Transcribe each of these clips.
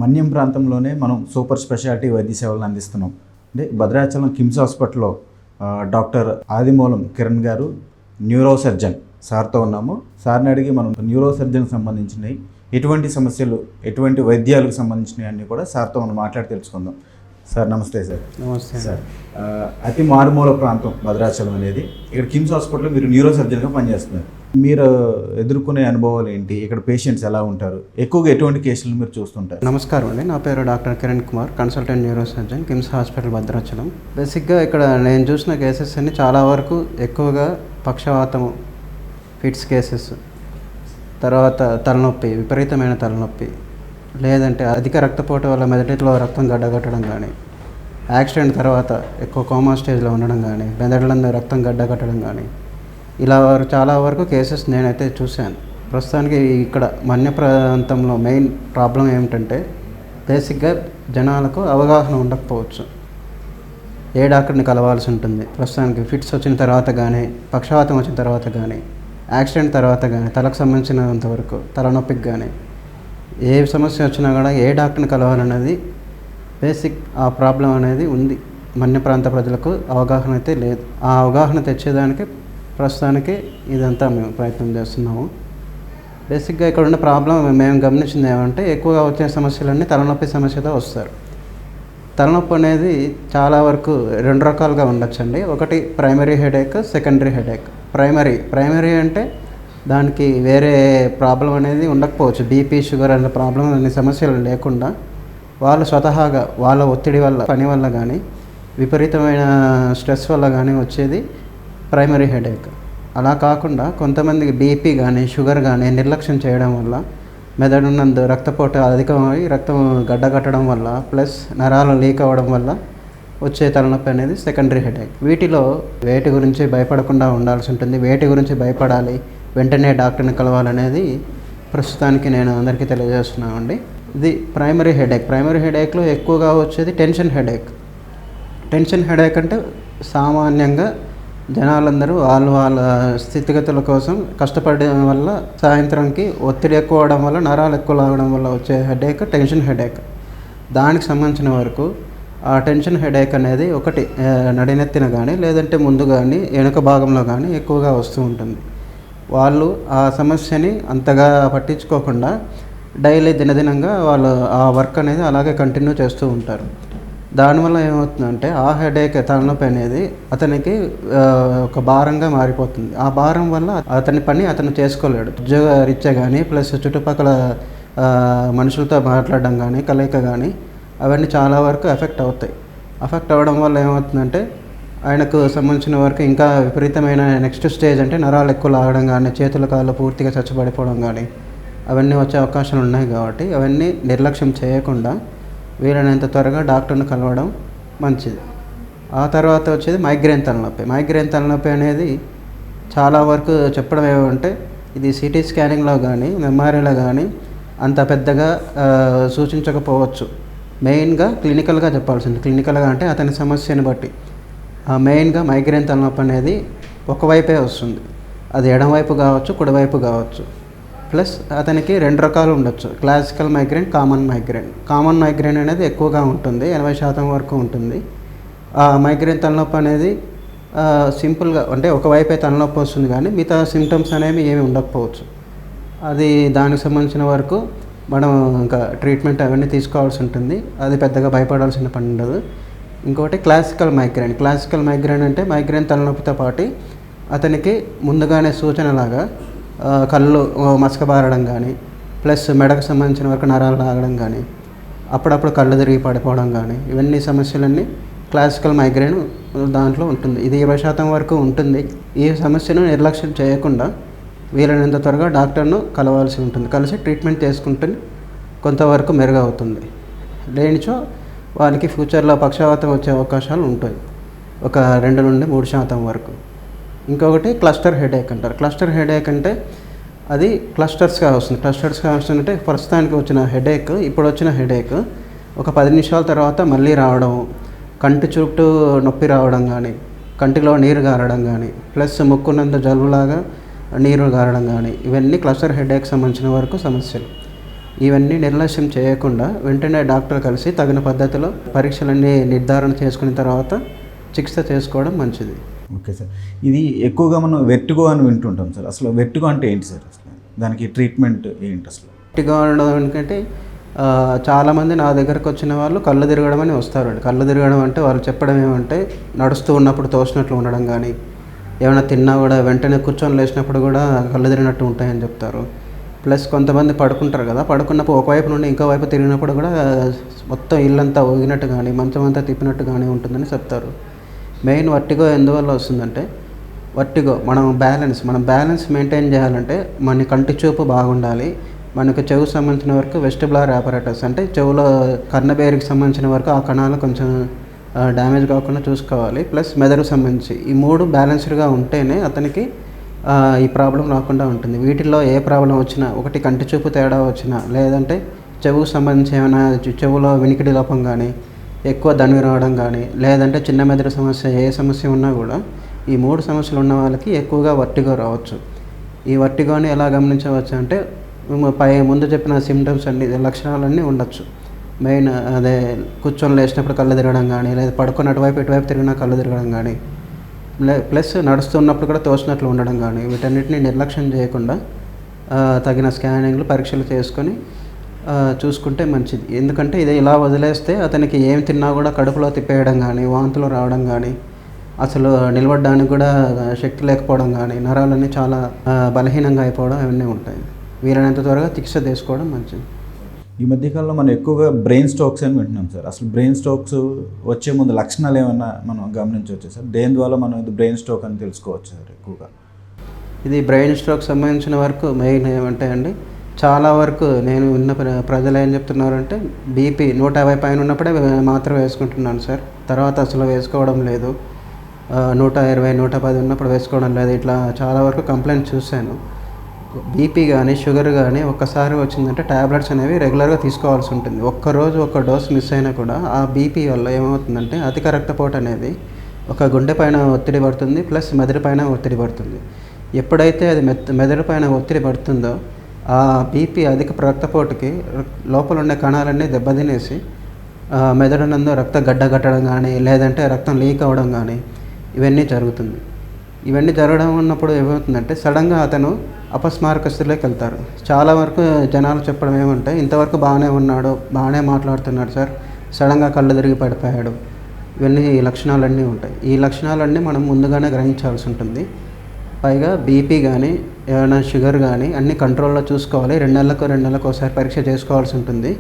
మన్యం ప్రాంతంలోనే మనం super speciality వైద్య సేవలను అందిస్తున్నాం. అంటే భద్రాచలం కిమ్స్ హాస్పిటల్లో డాక్టర్ ఆదిమూలం కిరణ్ గారు న్యూరో సర్జన్ సార్తో ఉన్నాము. సార్ని అడిగి మనం న్యూరో సర్జన్కి సంబంధించినవి ఎటువంటి సమస్యలు, ఎటువంటి వైద్యాలకు సంబంధించినవి అన్నీ కూడా సార్తో మనం మాట్లాడి తెలుసుకుందాం. సార్ నమస్తే. సార్ నమస్తే సార్. అతి మారుమూల ప్రాంతం భద్రాచలం అనేది. ఇక్కడ కిమ్స్ హాస్పిటల్లో మీరు న్యూరో సర్జన్గా పనిచేస్తున్నారు. మీరు ఎదుర్కొనే అనుభవాలు ఏంటి? ఇక్కడ పేషెంట్స్ ఎలా ఉంటారు? ఎక్కువగా ఎటువంటి కేసులు మీరు చూస్తుంటారు? నమస్కారం అండి, నా పేరు doctor Kiran Kumar, consultant neuro surgeon, KIMS hospital Bhadrachalam. బేసిక్గా ఇక్కడ నేను చూసిన కేసెస్ అన్ని చాలా వరకు ఎక్కువగా పక్షవాతము, ఫిట్స్ కేసెస్, తర్వాత తలనొప్పి, విపరీతమైన తలనొప్పి, లేదంటే అధిక రక్తపోటు వల్ల మెదడులో రక్తం గడ్డగట్టడం కానీ, యాక్సిడెంట్ తర్వాత ఎక్కువ కోమా స్టేజ్లో ఉండడం కానీ, మెదడులందు రక్తం గడ్డగట్టడం కానీ, ఇలా చాలా వరకు కేసెస్ నేనైతే చూశాను. ప్రస్తుతానికి ఇక్కడ మన్య ప్రాంతంలో మెయిన్ ప్రాబ్లం ఏమిటంటే బేసిక్గా జనాలకు అవగాహన ఉండకపోవచ్చు. ఏ డాక్టర్ని కలవాల్సి ఉంటుంది. ప్రస్తుతానికి ఫిట్స్ వచ్చిన తర్వాత కానీ, పక్షవాతం వచ్చిన తర్వాత కానీ, యాక్సిడెంట్ తర్వాత కానీ, తలకు సంబంధించినంతవరకు తలనొప్పికి కానీ, ఏ సమస్య వచ్చినా కూడా ఏ డాక్టర్ని కలవాలనేది బేసిక్ ఆ ప్రాబ్లం అనేది ఉంది. మన్య ప్రాంత ప్రజలకు అవగాహన అయితే లేదు. ఆ అవగాహన తెచ్చేదానికి ప్రస్తుతానికి ఇదంతా మేము ప్రయత్నం చేస్తున్నాము. బేసిక్గా ఇక్కడ ఉన్న ప్రాబ్లం మేము గమనించింది ఏమంటే ఎక్కువగా వచ్చే సమస్యలన్నీ తలనొప్పి సమస్యతో వస్తారు. తలనొప్పి అనేది చాలా వరకు రెండు రకాలుగా ఉండొచ్చండి. ఒకటి primary headache, secondary headache. Primary అంటే దానికి వేరే ప్రాబ్లం అనేది ఉండకపోవచ్చు. బీపీ, షుగర్ అనే ప్రాబ్లం అనే సమస్యలు లేకుండా వాళ్ళు స్వతహాగా వాళ్ళ ఒత్తిడి వల్ల, పని వల్ల కానీ, విపరీతమైన స్ట్రెస్ వల్ల కానీ వచ్చేది ప్రైమరీ హెడేక్. అలా కాకుండా కొంతమందికి బీపీ కానీ, షుగర్ కానీ నిర్లక్ష్యం చేయడం వల్ల మెదడునందు రక్తపోటు అధికమై రక్తం గడ్డగట్టడం వల్ల, ప్లస్ నరాలు లీక్ అవ్వడం వల్ల వచ్చే తలనొప్పి అనేది సెకండరీ హెడేక్. వీటిలో వేటి గురించి భయపడకుండా ఉండాల్సి ఉంటుంది. వేటి గురించి భయపడాలి, వెంటనే డాక్టర్ని కలవాలనేది ప్రస్తుతానికి నేను అందరికీ తెలియజేస్తున్నానండి. ఇది ప్రైమరీ హెడేక్. ప్రైమరీ హెడేక్లో ఎక్కువగా వచ్చేది టెన్షన్ హెడేక్. టెన్షన్ హెడేక్ అంటే సామాన్యంగా జనాలందరూ వాళ్ళ స్థితిగతుల కోసం కష్టపడడం వల్ల, సాయంత్రంకి ఒత్తిడి ఎక్కువ అవడం వల్ల, నరాలు ఎక్కువ లాగడం వల్ల వచ్చే హెడేక్ టెన్షన్ హెడేక్. దానికి సంబంధించిన వరకు ఆ టెన్షన్ హెడేక్ అనేది ఒకటి నడినెత్తిన కానీ, లేదంటే ముందు కానీ, వెనుక భాగంలో కానీ ఎక్కువగా వస్తూ ఉంటుంది. వాళ్ళు ఆ సమస్యని అంతగా పట్టించుకోకుండా డైలీ దినదినంగా వాళ్ళు ఆ వర్క్ అనేది అలాగే కంటిన్యూ చేస్తూ ఉంటారు. దానివల్ల ఏమవుతుందంటే ఆ హెడేక్, తలనొప్పి అనేది అతనికి ఒక భారంగా మారిపోతుంది. ఆ భారం వల్ల అతని పని అతను చేసుకోలేడు. ఉద్యోగ రీత్యా కానీ, ప్లస్ చుట్టుపక్కల మనుషులతో మాట్లాడడం కానీ, కలయిక కానీ, అవన్నీ చాలా వరకు ఎఫెక్ట్ అవుతాయి. ఎఫెక్ట్ అవ్వడం వల్ల ఏమవుతుందంటే ఆయనకు సంబంధించిన వరకు ఇంకా విపరీతమైన నెక్స్ట్ స్టేజ్ అంటే నరాలు ఎక్కువ లాగడం కానీ, చేతుల కాళ్ళు పూర్తిగా చచ్చబడిపోవడం కానీ అవన్నీ వచ్చే అవకాశాలు ఉన్నాయి. కాబట్టి అవన్నీ నిర్లక్ష్యం చేయకుండా వీలైనంత త్వరగా డాక్టర్ని కలవడం మంచిది. ఆ తర్వాత వచ్చేది మైగ్రేన్ తలనొప్పి. మైగ్రేన్ తలనొప్పి అనేది చాలా వరకు చెప్పడం ఏమంటే ఇది సిటీ స్కానింగ్లో కానీ, ఎంఆర్ఐలో కానీ అంత పెద్దగా సూచించకపోవచ్చు. మెయిన్గా క్లినికల్గా చెప్పాల్సింది. క్లినికల్గా అంటే అతని సమస్యను బట్టి మెయిన్గా మైగ్రేన్ తలనొప్పి అనేది ఒకవైపే వస్తుంది. అది ఎడమవైపు కావచ్చు, కుడివైపు కావచ్చు. ప్లస్ అతనికి రెండు రకాలు ఉండొచ్చు. Classical migraine, common migraine. Common migraine అనేది ఎక్కువగా ఉంటుంది, 80% వరకు ఉంటుంది. ఆ మైగ్రేన్ తలనొప్పి అనేది సింపుల్గా అంటే ఒకవైపే తలనొప్పి వస్తుంది కానీ మిగతా సిమ్టమ్స్ అనేవి ఏమి ఉండకపోవచ్చు. అది దానికి సంబంధించిన వరకు మనం ఇంకా ట్రీట్మెంట్ అవన్నీ తీసుకోవాల్సి ఉంటుంది. అది పెద్దగా భయపడాల్సిన పని ఉండదు. ఇంకోటి క్లాసికల్ మైగ్రేన్. క్లాసికల్ మైగ్రేన్ అంటే మైగ్రేన్ తలనొప్పితో పాటు అతనికి ముందుగానే సూచనలాగా కళ్ళు మసకబారడం కానీ, ప్లస్ మెడకు సంబంధించిన వరకు నరాలు లాగడం కానీ, అప్పుడప్పుడు కళ్ళు తిరిగి పడిపోవడం కానీ, ఇవన్నీ సమస్యలన్నీ క్లాసికల్ మైగ్రేన్ దాంట్లో ఉంటుంది. ఇది 20% వరకు ఉంటుంది. ఈ సమస్యను నిర్లక్ష్యం చేయకుండా వీలైనంత త్వరగా డాక్టర్ను కలవాల్సి ఉంటుంది. కలిసి ట్రీట్మెంట్ చేసుకుంటే కొంతవరకు మెరుగవుతుంది. లేనిచో వాళ్ళకి ఫ్యూచర్లో పక్షవాతం వచ్చే అవకాశాలు ఉంటాయి, ఒక 2 నుండి 3% వరకు. ఇంకొకటి క్లస్టర్ హెడేక్ అంటారు. క్లస్టర్ హెడేక్ అంటే అది క్లస్టర్స్గా వస్తుంది. క్లస్టర్స్గా వస్తుందంటే ప్రస్తుతానికి వచ్చిన హెడేక్, ఇప్పుడు వచ్చిన హెడేక్ ఒక 10 నిమిషాల తర్వాత మళ్ళీ రావడం, కంటి చుట్టూ నొప్పి రావడం కానీ, కంటిలో నీరు గారడం కానీ, ప్లస్ ముక్కునంత జలుబులాగా నీరు గారడం కానీ, ఇవన్నీ క్లస్టర్ హెడేక్ సంబంధించిన వరకు సమస్యలు. ఇవన్నీ నిర్లక్ష్యం చేయకుండా వెంటనే డాక్టర్ కలిసి తగిన పద్ధతిలో పరీక్షలన్నీ నిర్ధారణ చేసుకున్న తర్వాత చికిత్స చేసుకోవడం మంచిది. ఓకే సార్, ఇది ఎక్కువగా మనం వెర్టిగో అని వింటుంటాం సార్. అసలు వెర్టిగో అంటే ఏంటి సార్? అసలు దానికి ట్రీట్మెంట్ ఏంటి అసలు? వెర్టిగో అనడానికి చాలామంది నా దగ్గరకు వచ్చిన వాళ్ళు కళ్ళు తిరగడం అని వస్తారండి. కళ్ళు తిరగడం అంటే వాళ్ళు చెప్పడం ఏమంటే నడుస్తూ ఉన్నప్పుడు తోసినట్లు ఉండడం కానీ, ఏమైనా తిన్నా కూడా వెంటనే కూర్చొని లేచినప్పుడు కూడా కళ్ళు తిరిగినట్టు ఉంటాయని చెప్తారు. ప్లస్ కొంతమంది పడుకుంటారు కదా, పడుకున్నప్పుడు ఒకవైపు నుండి ఇంకో వైపు తిరిగినప్పుడు కూడా మొత్తం ఇల్లంతా ఊగినట్టు కానీ మంచం అంతా తిప్పినట్టు కానీ ఉంటుందని చెప్తారు. మెయిన్ వర్టిగో ఎందువల్ల వస్తుందంటే, వర్టిగో మనం బ్యాలెన్స్ మెయింటైన్ చేయాలంటే మన కంటి చూపు బాగుండాలి. మనకు చెవుకు సంబంధించిన వరకు వెస్టిబులర్ ఆపరేటర్స్ అంటే చెవులో కర్ణబేరికి సంబంధించిన వరకు ఆ కణాలు కొంచెం డ్యామేజ్ కాకుండా చూసుకోవాలి. ప్లస్ మెదడుకు సంబంధించి ఈ 3 బ్యాలెన్స్డ్గా ఉంటేనే అతనికి ఈ ప్రాబ్లం రాకుండా ఉంటుంది. వీటిల్లో ఏ ప్రాబ్లం వచ్చినా, ఒకటి కంటి చూపు తేడా వచ్చినా, లేదంటే చెవుకు సంబంధించి ఏమైనా చెవులో వినికిడి లోపం కానీ, ఎక్కువ దణువు రావడం కానీ, లేదంటే చిన్న మెదడు సమస్య ఏ సమస్య ఉన్నా కూడా ఈ 3 సమస్యలు ఉన్న వాళ్ళకి ఎక్కువగా వర్టిగో రావచ్చు. ఈ వర్టిగోని ఎలా గమనించవచ్చు అంటే ముందు చెప్పిన సిమ్టమ్స్ అన్ని లక్షణాలన్నీ ఉండొచ్చు. మెయిన్ అదే కూర్చొని లేచినప్పుడు కళ్ళు తిరగడం కానీ, లేదా పడుకుని అటువైపు ఇటువైపు తిరిగినా కళ్ళు తిరగడం కానీ, ప్లస్ నడుస్తున్నప్పుడు కూడా తోసినట్లు ఉండడం కానీ, వీటన్నిటిని నిర్లక్ష్యం చేయకుండా తగిన స్కానింగ్లు పరీక్షలు చేసుకొని చూసుకుంటే మంచిది. ఎందుకంటే ఇది ఇలా వదిలేస్తే అతనికి ఏం తిన్నా కూడా కడుపులో తిప్పేయడం కానీ, వాంతులు రావడం కానీ, అసలు నిలబడడానికి కూడా శక్తి లేకపోవడం కానీ, నరాలన్నీ చాలా బలహీనంగా అయిపోవడం ఇవన్నీ ఉంటాయి. వీలైనంత త్వరగా చికిత్స తీసుకోవడం మంచిది. ఈ మధ్యకాలంలో మనం ఎక్కువగా బ్రెయిన్ స్ట్రోక్స్ అని వింటున్నాం సార్. అసలు బ్రెయిన్ స్ట్రోక్స్ వచ్చే ముందు లక్షణాలు ఏమైనా మనం గమనించవచ్చు సార్? దేని ద్వారా మనం ఇది బ్రెయిన్ స్ట్రోక్ అని తెలుసుకోవచ్చు సార్? ఎక్కువగా ఇది బ్రెయిన్ స్ట్రోక్ సంబంధించిన వరకు మెయిన్ ఏమంటే అండి, చాలా వరకు నేను విన్న ప్రజలు ఏం చెప్తున్నారంటే బీపీ 150 పైన ఉన్నప్పుడే మాత్రం వేసుకుంటున్నాను సార్, తర్వాత అసలు వేసుకోవడం లేదు, 120 110 ఉన్నప్పుడు వేసుకోవడం లేదు, ఇట్లా చాలా వరకు కంప్లైంట్ చూశాను. బీపీ కానీ షుగర్ కానీ ఒక్కసారి వచ్చిందంటే ట్యాబ్లెట్స్ అనేవి రెగ్యులర్గా తీసుకోవాల్సి ఉంటుంది. ఒక్కరోజు ఒక డోస్ మిస్ అయినా కూడా ఆ బీపీ వల్ల ఏమవుతుందంటే అధిక రక్తపోటు అనేది ఒక గుండె పైన ఒత్తిడి పడుతుంది, ప్లస్ మెదడు పైన ఒత్తిడి పడుతుంది. ఎప్పుడైతే అది మెదడు పైన ఒత్తిడి పడుతుందో ఆ బీపీ అధిక రక్తపోటుకి లోపల ఉండే కణాలన్నీ దెబ్బతినేసి మెదడునందు రక్త గడ్డగట్టడం కానీ, లేదంటే రక్తం లీక్ అవ్వడం కానీ ఇవన్నీ జరుగుతుంది. ఇవన్నీ జరగడం ఉన్నప్పుడు ఏమవుతుందంటే సడన్గా అతను అపస్మారక స్థితిలోకి వెళ్తారు. చాలా వరకు జనాలు చెప్పడం ఏమంటే ఇంతవరకు బాగానే ఉన్నాడు, బాగానే మాట్లాడుతున్నాడు సార్, సడన్గా కళ్ళు తిరిగి పడిపోయాడు, ఇవన్నీ లక్షణాలన్నీ ఉంటాయి. ఈ లక్షణాలన్నీ మనం ముందుగానే గ్రహించాల్సి ఉంటుంది. పైగా బీపీ కానీ ఏమైనా షుగర్ కానీ అన్నీ కంట్రోల్లో చూసుకోవాలి. 2 నెలలకు ఒకసారి పరీక్ష చేసుకోవాల్సి ఉంటుంది.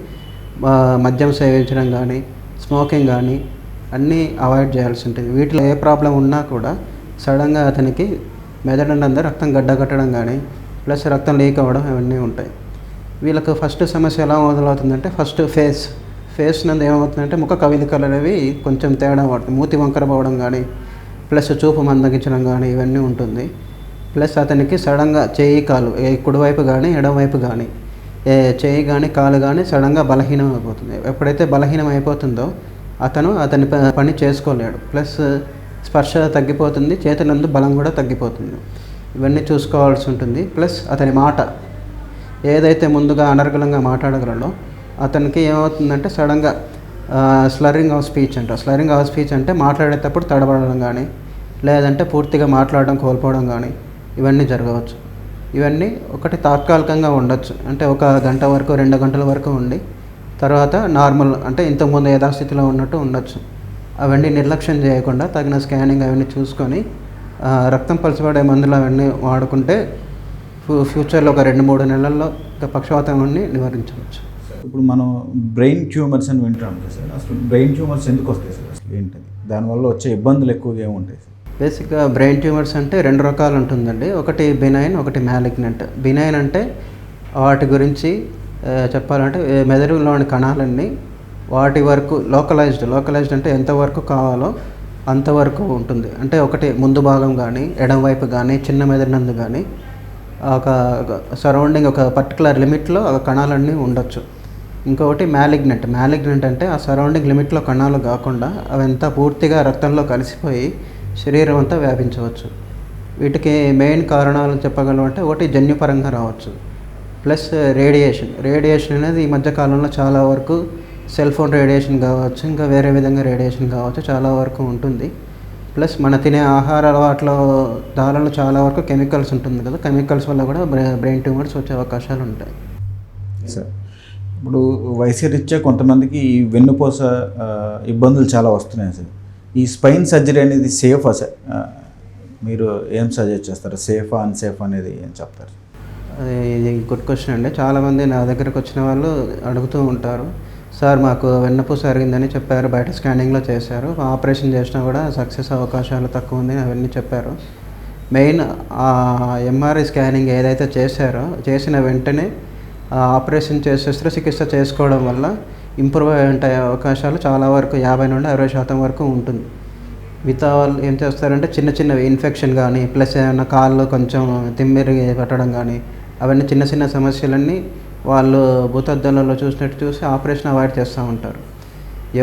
మద్యం సేవించడం కానీ, స్మోకింగ్ కానీ అన్నీ అవాయిడ్ చేయాల్సి ఉంటుంది. వీటిలో ఏ ప్రాబ్లం ఉన్నా కూడా సడన్గా అతనికి మెదడునందు రక్తం గడ్డగట్టడం కానీ, ప్లస్ రక్తం లీక్ అవ్వడం ఇవన్నీ ఉంటాయి. వీళ్ళకు ఫస్ట్ సమస్య ఎలా మొదలవుతుందంటే, ఫస్ట్ ఫేస్ నందు ఏమవుతుందంటే ముఖ కవళికలు అనేవి కొంచెం తేడా పడుతుంది. మూతి వంకర పోవడం కానీ, ప్లస్ చూపు మందగించడం కానీ ఇవన్నీ ఉంటుంది. ప్లస్ అతనికి సడన్గా చేయి కాలు కుడివైపు కానీ ఎడమవైపు కానీ చేయి కానీ కాలు కానీ సడన్గా బలహీనం అయిపోతుంది. ఎప్పుడైతే బలహీనం అయిపోతుందో అతని పని చేసుకోలేడు. ప్లస్ స్పర్శ తగ్గిపోతుంది, చేతులందు బలం కూడా తగ్గిపోతుంది. ఇవన్నీ చూసుకోవాల్సి ఉంటుంది. ప్లస్ అతని మాట ఏదైతే ముందుగా అనర్గళంగా మాట్లాడగలడో అతనికి ఏమవుతుందంటే సడన్గా స్లరింగ్ ఆఫ్ స్పీచ్ అంటే మాట్లాడేటప్పుడు తడబడడం కానీ, లేదంటే పూర్తిగా మాట్లాడడం కోల్పోవడం కానీ ఇవన్నీ జరగవచ్చు. ఇవన్నీ ఒకటి తాత్కాలికంగా ఉండొచ్చు, అంటే 1 గంట వరకు 2 గంటల వరకు ఉండి తర్వాత నార్మల్ అంటే ఇంతకుముందు యథాస్థితిలో ఉన్నట్టు ఉండొచ్చు. అవన్నీ నిర్లక్ష్యం చేయకుండా తగిన స్కానింగ్ అవన్నీ చూసుకొని రక్తం పలచబడే మందులు అవన్నీ వాడుకుంటే ఫ్యూచర్లో ఒక 2-3 నెలల్లో పక్షవాతం అన్ని నివారించవచ్చు. ఇప్పుడు మనం బ్రెయిన్ ట్యూమర్స్ అని వింటాం సార్. అసలు బ్రెయిన్ ట్యూమర్స్ ఎందుకు వస్తాయి సార్? అసలు ఏంటది? దానివల్ల వచ్చే ఇబ్బందులు ఎక్కువగా ఏముంటాయి సార్? బేసిక్గా బ్రెయిన్ ట్యూమర్స్ అంటే 2 రకాలు ఉంటుందండి. ఒకటి బినైన్, ఒకటి మ్యాలిగ్నెంట్. బినైన్ అంటే వాటి గురించి చెప్పాలంటే మెదడులోని కణాలన్నీ వాటి వరకు లోకలైజ్డ్ అంటే ఎంతవరకు కావాలో అంతవరకు ఉంటుంది. అంటే ఒకటి ముందు భాగం కానీ, ఎడమవైపు కానీ, చిన్న మెదడునందు కానీ ఒక సరౌండింగ్ ఒక పర్టికులర్ లిమిట్లో ఆ కణాలన్నీ ఉండొచ్చు. ఇంకొకటి మ్యాలిగ్నెంట్ అంటే ఆ సరౌండింగ్ లిమిట్లో కణాలు కాకుండా అవంతా పూర్తిగా రక్తంలో కలిసిపోయి శరీరం అంతా వ్యాపించవచ్చు. వీటికి మెయిన్ కారణాలు చెప్పగలం అంటే ఒకటి జన్యుపరంగా రావచ్చు, ప్లస్ రేడియేషన్ అనేది ఈ మధ్య కాలంలో చాలా వరకు సెల్ ఫోన్ రేడియేషన్ కావచ్చు, ఇంకా వేరే విధంగా రేడియేషన్ కావచ్చు, చాలా వరకు ఉంటుంది. ప్లస్ మన తినే ఆహార అలవాట్ల దానిలో చాలా వరకు కెమికల్స్ ఉంటుంది కదా, కెమికల్స్ వల్ల కూడా బ్రెయిన్ ట్యూమర్స్ వచ్చే అవకాశాలు ఉంటాయి. సార్ ఇప్పుడు వయసు రీత్యా కొంతమందికి ఈ వెన్నుపూస ఇబ్బందులు చాలా వస్తున్నాయి సార్. ఈ స్పైన్ సర్జరీ అనేది సేఫా సార్? మీరు ఏం సజెస్ట్ చేస్తారు? సేఫా అన్సేఫ్ అనేది ఏం చెప్తారు? ఇది గుడ్ క్వశ్చన్ అండి. చాలామంది నా దగ్గరకు వచ్చిన వాళ్ళు అడుగుతూ ఉంటారు, సార్ మాకు వెన్నపూస అరిగిందని చెప్పారు, బయట స్కానింగ్లో చేశారు, ఆపరేషన్ చేసినా కూడా సక్సెస్ అవకాశాలు తక్కువ ఉంది అవన్నీ చెప్పారు. మెయిన్ ఎంఆర్ఐ స్కానింగ్ ఏదైతే చేశారో చేసిన వెంటనే ఆపరేషన్ శస్త్రచికిత్స చేసుకోవడం వల్ల ఇంప్రూవ్ అయ్యే అవకాశాలు చాలా వరకు 50 నుండి 60% వరకు ఉంటుంది. మిగతా వాళ్ళు ఏం చేస్తారంటే చిన్న చిన్నవి ఇన్ఫెక్షన్ కానీ, ప్లస్ ఏమైనా కాళ్ళు కొంచెం తిమ్మిరి పట్టడం కానీ, అవన్నీ చిన్న చిన్న సమస్యలన్నీ వాళ్ళు భూతద్దంలో చూసి ఆపరేషన్ అవాయిడ్ చేస్తూ ఉంటారు.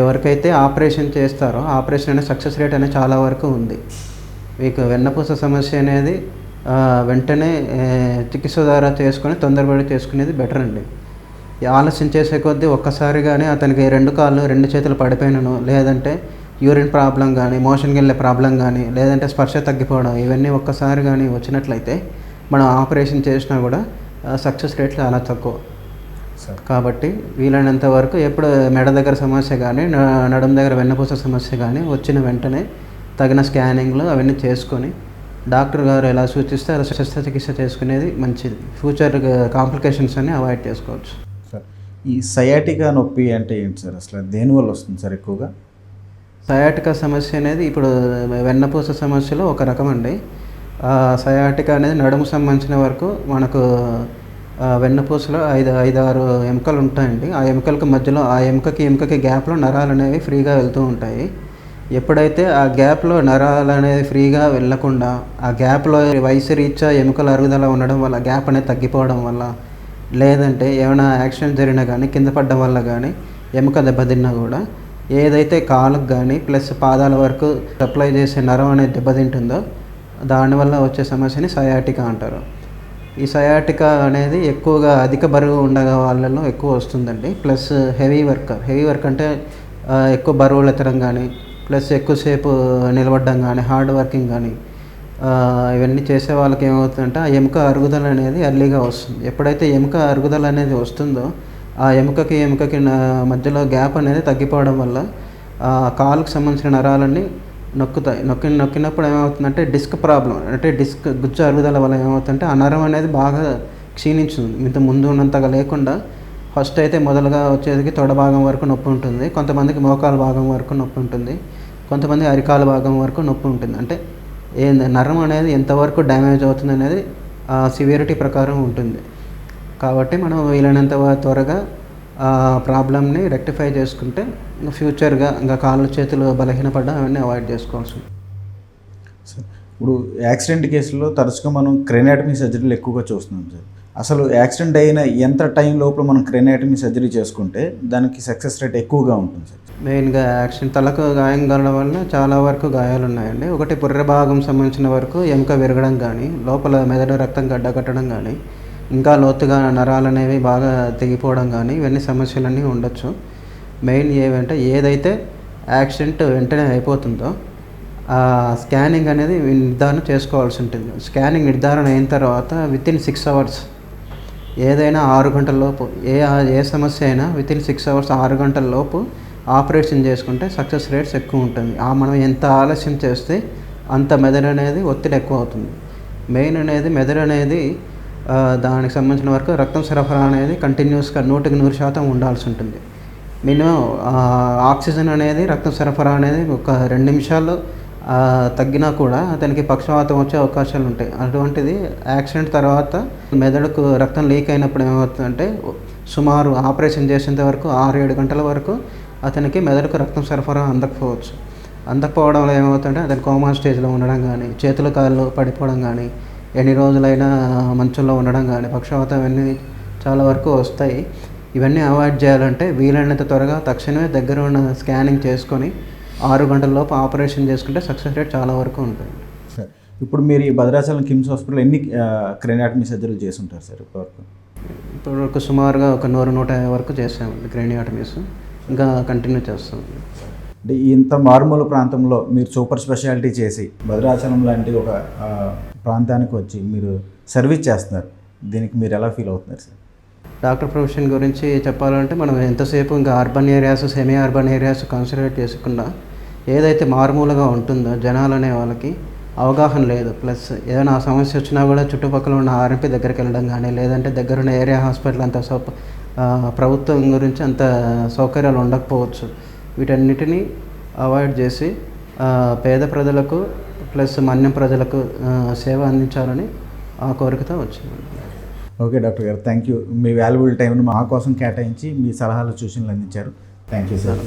ఎవరికైతే ఆపరేషన్ చేస్తారో ఆపరేషన్ అనే సక్సెస్ రేట్ అనేది చాలా వరకు ఉంది. మీకు వెన్నపూస సమస్య అనేది వెంటనే చికిత్స ద్వారా చేసుకొని తొందరపడి చేసుకునేది బెటర్ అండి. ఆలస్యం చేసే కొద్దీ ఒక్కసారి కానీ అతనికి 2 కాళ్ళు 2 చేతులు పడిపోయినను, లేదంటే యూరిన్ ప్రాబ్లం కానీ, మోషన్కి వెళ్ళే ప్రాబ్లం కానీ, లేదంటే స్పర్శ తగ్గిపోవడం, ఇవన్నీ ఒక్కసారి కానీ వచ్చినట్లయితే మనం ఆపరేషన్ చేసినా కూడా సక్సెస్ రేట్ చాలా తక్కువ. కాబట్టి వీలైనంత వరకు ఎప్పుడు మెడ దగ్గర సమస్య కానీ, నడుం దగ్గర వెన్నపూస సమస్య కానీ వచ్చిన వెంటనే తగిన స్కానింగ్లు అవన్నీ చేసుకొని డాక్టర్ గారు ఎలా సూచిస్తే అలా శస్త్రచికిత్స చేసుకునేది మంచిది. ఫ్యూచర్ కాంప్లికేషన్స్ అన్ని అవాయిడ్ చేసుకోవచ్చు. సార్ ఈ సయాటికా నొప్పి అంటే ఏంటి సార్? అసలు దేనివల్ల వస్తుంది సార్ ఎక్కువగా? సయాటికా సమస్య అనేది ఇప్పుడు వెన్నపూస సమస్యలో ఒక రకం అండి. సయాటికా అనేది నడుము సంబంధించిన వరకు మనకు వెన్నపూసలో 5-6 ఎముకలు ఉంటాయండి. ఆ ఎముకలకు మధ్యలో ఆ ఎముకకి గ్యాప్లో నరాలు అనేవి ఫ్రీగా వెళ్తూ ఉంటాయి. ఎప్పుడైతే ఆ గ్యాప్లో నరాలు అనేది ఫ్రీగా వెళ్ళకుండా ఆ గ్యాప్లో వయసు రీత్యా ఎముకల అరుగుదల ఉండడం వల్ల గ్యాప్ అనేది తగ్గిపోవడం వల్ల, లేదంటే ఏమైనా యాక్సిడెంట్ జరిగినా కానీ కింద పడడం వల్ల కానీ ఎముక దెబ్బతిన్నా కూడా ఏదైతే కాలుకు కానీ ప్లస్ పాదాల వరకు సప్లై చేసే నరం అనేది దెబ్బతింటుందో దానివల్ల వచ్చే సమస్యని సయాటికా అంటారు. ఈ సయాటికా అనేది ఎక్కువగా అధిక బరువు ఉండగా వాళ్ళలో ఎక్కువ వస్తుందండి. ప్లస్ హెవీ వర్క్ అంటే ఎక్కువ బరువులు ఎత్తడం కానీ, ప్లస్ ఎక్కువసేపు నిలబడడం కానీ, హార్డ్ వర్కింగ్ కానీ, ఇవన్నీ చేసే వాళ్ళకి ఏమవుతుందంటే ఆ ఎముక అరుగుదల అనేది ఎర్లీగా వస్తుంది. ఎప్పుడైతే ఎముక అరుగుదల అనేది వస్తుందో ఆ ఎముకకి మధ్యలో గ్యాప్ అనేది తగ్గిపోవడం వల్ల కాలుకు సంబంధించిన నరాలన్నీ నొక్కినప్పుడు ఏమవుతుందంటే డిస్క్ ప్రాబ్లం, అంటే డిస్క్ గుజ్జు అరుగుదల వల్ల ఏమవుతుందంటే ఆ నరం అనేది బాగా క్షీణించుంది. ఇంత ముందు ఉన్నంతగా లేకుండా ఫస్ట్ అయితే మొదలుగా వచ్చేది తొడ భాగం వరకు నొప్పి ఉంటుంది, కొంతమందికి మోకాలు భాగం వరకు నొప్పి ఉంటుంది, కొంతమంది అరికాల భాగం వరకు నొప్పి ఉంటుంది. అంటే నరం అనేది ఎంతవరకు డ్యామేజ్ అవుతుంది అనేది ఆ సివియరిటీ ప్రకారం ఉంటుంది. కాబట్టి మనం వీలైనంత త్వరగా ఆ ప్రాబ్లమ్ని రెక్టిఫై చేసుకుంటే ఫ్యూచర్గా ఇంకా కాళ్ళు చేతులు బలహీనపడ్డా అవన్నీ అవాయిడ్ చేసుకోవాల్సి. సార్ ఇప్పుడు యాక్సిడెంట్ కేసుల్లో తరచుగా మనం క్రెనాటమీ సర్జరీలు ఎక్కువగా చూస్తున్నాం సార్. అసలు యాక్సిడెంట్ అయిన ఎంత టైం లోపల మనం క్రెనాటమీ సర్జరీ చేసుకుంటే దానికి సక్సెస్ రేట్ ఎక్కువగా ఉంటుంది సార్? మెయిన్గా యాక్సిడెంట్ తలకు గాయం కలగడం వల్ల చాలా వరకు గాయాలు ఉన్నాయండి. ఒకటి పుర్రె భాగం సంబంధించిన వరకు ఎముక విరగడం కానీ, లోపల మెదడు రక్తం గడ్డ కట్టడం కానీ, ఇంకా లోతుగా నరాలు అనేవి బాగా తెగిపోవడం కానీ, ఇవన్నీ సమస్యలన్నీ ఉండొచ్చు. మెయిన్ ఏమంటే ఏదైతే యాక్సిడెంట్ వెంటనే అయిపోతుందో ఆ స్కానింగ్ అనేది నిర్ధారణ చేసుకోవాల్సి ఉంటుంది. స్కానింగ్ నిర్ధారణ అయిన తర్వాత వితిన్ 6 అవర్స్, ఏదైనా 6 గంటల లోపు, ఏ సమస్య అయినా వితిన్ 6 అవర్స్ 6 గంటల లోపు ఆపరేషన్ చేసుకుంటే సక్సెస్ రేట్స్ ఎక్కువ ఉంటుంది. మనం ఎంత ఆలస్యం చేస్తే అంత మెదడు అనేది ఒత్తిడి ఎక్కువ అవుతుంది. మెయిన్ అనేది మెదడు అనేది దానికి సంబంధించిన వరకు రక్తం సరఫరా అనేది కంటిన్యూస్గా 100% ఉండాల్సి ఉంటుంది. మినిమం ఆక్సిజన్ అనేది రక్తం సరఫరా అనేది ఒక 2 నిమిషాల్లో తగ్గినా కూడా అతనికి పక్షవాతం వచ్చే అవకాశాలు ఉంటాయి. అటువంటిది యాక్సిడెంట్ తర్వాత మెదడుకు రక్తం లీక్ అయినప్పుడు ఏమవుతుందంటే సుమారు ఆపరేషన్ చేసేంత వరకు 6-7 గంటల వరకు అతనికి మెదడుకు రక్తం సరఫరా అందకపోవడం వల్ల ఏమవుతుందంటే అతను కోమా స్టేజ్లో ఉండడం కానీ, చేతులు కాళ్ళు పడిపోవడం కానీ, ఎన్ని రోజులైనా మంచంలో ఉండడం కానీ, పక్షవాతం ఇవన్నీ చాలా వరకు వస్తాయి. ఇవన్నీ అవాయిడ్ చేయాలంటే వీలైనంత త్వరగా తక్షణమే దగ్గర ఉన్న స్కానింగ్ చేసుకొని 6 గంటల లోపు ఆపరేషన్ చేసుకుంటే సక్సెస్ రేట్ చాలా వరకు ఉంటుంది. సార్ ఇప్పుడు మీరు ఈ భద్రాచలం కిమ్స్ హాస్పిటల్ ఎన్ని క్రెనాటమీ సర్జరీలు చేసి ఉంటారు సార్ ఇప్పటివరకు? ఇప్పటివరకు సుమారుగా ఒక 100-150 వరకు చేసామండి క్రేనియాటమీస్. ఇంకా కంటిన్యూ చేస్తామండి. అంటే ఇంత మారుమూల ప్రాంతంలో మీరు సూపర్ స్పెషాలిటీ చేసి భద్రాచలం లాంటి ఒక ప్రాంతానికి వచ్చి మీరు సర్వీస్ చేస్తున్నారు. దీనికి మీరు ఎలా ఫీల్ అవుతున్నారు సార్? డాక్టర్ ప్రొఫెషన్ గురించి చెప్పాలంటే మనం ఎంతసేపు ఇంకా urban areas, semi urban areas concentrate చేసుకుండా ఏదైతే మారుమూలగా ఉంటుందో జనాలు అనే వాళ్ళకి అవగాహన లేదు. ప్లస్ ఏదైనా ఆ సమస్య వచ్చినా కూడా చుట్టుపక్కల ఉన్న ఆర్ఎంపీ దగ్గరికి వెళ్ళడం కానీ, లేదంటే దగ్గరున్న ఏరియా హాస్పిటల్ అంత ప్రభుత్వం గురించి అంత సౌకర్యాలు ఉండకపోవచ్చు. వీటన్నిటినీ అవాయిడ్ చేసి పేద ప్రజలకు ప్లస్ మన్యం ప్రజలకు సేవ అందించాలని ఆ కోరికతో వచ్చింది. ఓకే డాక్టర్ గారు, థ్యాంక్ యూ. మీ వాల్యుబుల్ టైంను మా కోసం కేటాయించి మీ సలహాలు సూచనలు అందించారు. Thank you sir.